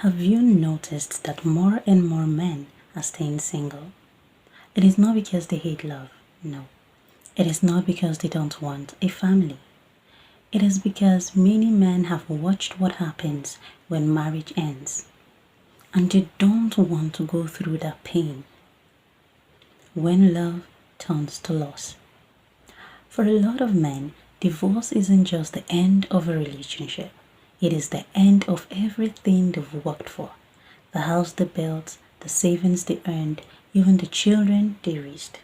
Have you noticed that more and more men are staying single? It is not because they hate love, no. It is not because they don't want a family. It is because many men have watched what happens when marriage ends and they don't want to go through that pain when love turns to loss. For a lot of men, divorce isn't just the end of a relationship. It is the end of everything they've worked for. The house they built, the savings they earned, even the children they raised.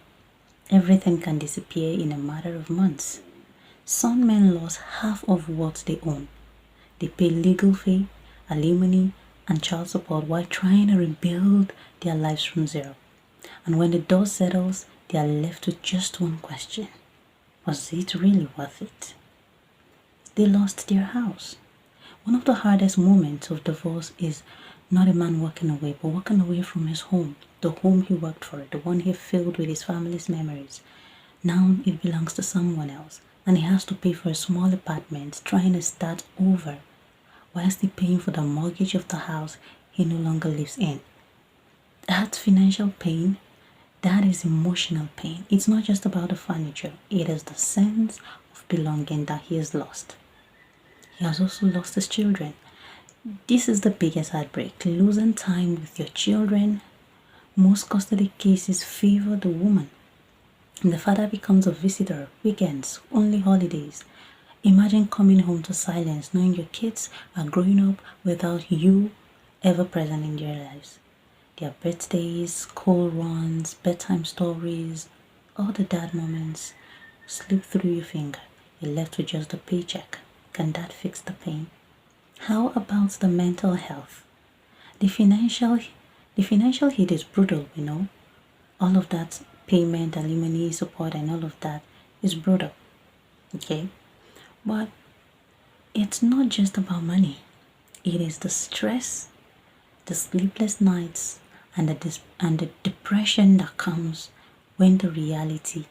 Everything can disappear in a matter of months. Some men lost half of what they own. They pay legal fee, alimony, and child support while trying to rebuild their lives from zero. And when the dust settles, they are left with just one question. Was it really worth it? They lost their house. One of the hardest moments of divorce is not a man walking away, but walking away from his home, the home he worked for, the one he filled with his family's memories. Now it belongs to someone else, and he has to pay for a small apartment, trying to start over, whilst he paying for the mortgage of the house he no longer lives in. That's financial pain. That is emotional pain. It's not just about the furniture. It is the sense of belonging that he has lost. He has also lost his children. This is the biggest heartbreak. Losing time with your children. Most custody cases favor the woman. And the father becomes a visitor, weekends, only holidays. Imagine coming home to silence, knowing your kids are growing up without you ever present in their lives. Their birthdays, school runs, bedtime stories, all the dad moments slip through your finger. You're left with just a paycheck. Can that fix the pain? How about the mental health? The financial hit is brutal, All of that payment, alimony, support, and all of that is brutal. Okay? But it's not just about money. It is the stress, the sleepless nights, and the depression that comes when the reality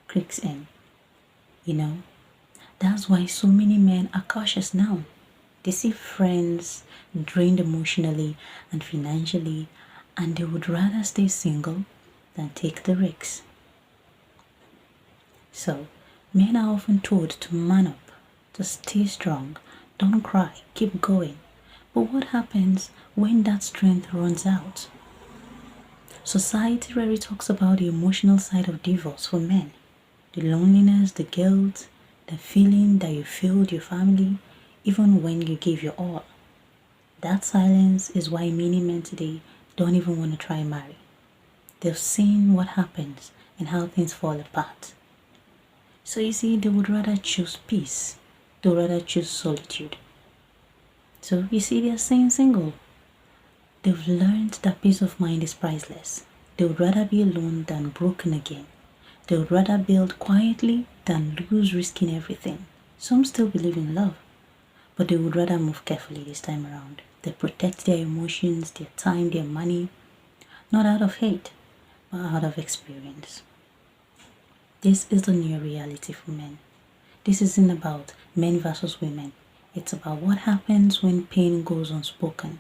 creeps in. That's why so many men are cautious now. They see friends drained emotionally and financially, and they would rather stay single than take the risks. So, men are often told to man up, to stay strong, don't cry, keep going. But what happens when that strength runs out? Society rarely talks about the emotional side of divorce for men. The loneliness, the guilt, the feeling that you failed your family even when you gave your all. That silence is why many men today don't even want to try and marry. They've seen what happens and how things fall apart. So you see, they would rather choose peace. They would rather choose solitude. So you see, they're staying single. They've learned that peace of mind is priceless. They would rather be alone than broken again. They would rather build quietly than lose, risking everything. Some still believe in love, but they would rather move carefully this time around. They protect their emotions, their time, their money, not out of hate, but out of experience. This is the new reality for men. This isn't about men versus women. It's about what happens when pain goes unspoken.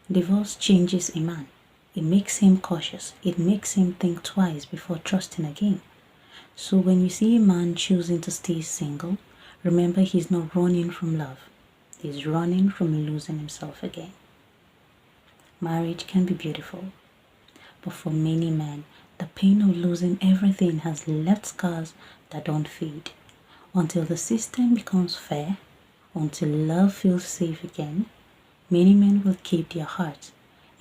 Divorce changes a man. It makes him cautious. It makes him think twice before trusting again. So when you see a man choosing to stay single, remember he's not running from love. He's running from losing himself again. Marriage can be beautiful, but for many men, the pain of losing everything has left scars that don't fade. Until the system becomes fair, until love feels safe again, many men will keep their hearts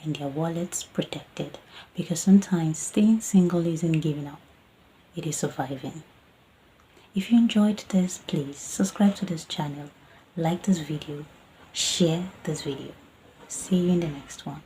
and their wallets protected, because sometimes staying single isn't giving up, it is surviving. If you enjoyed this, please subscribe to this channel, like this video, share this video. See you in the next one.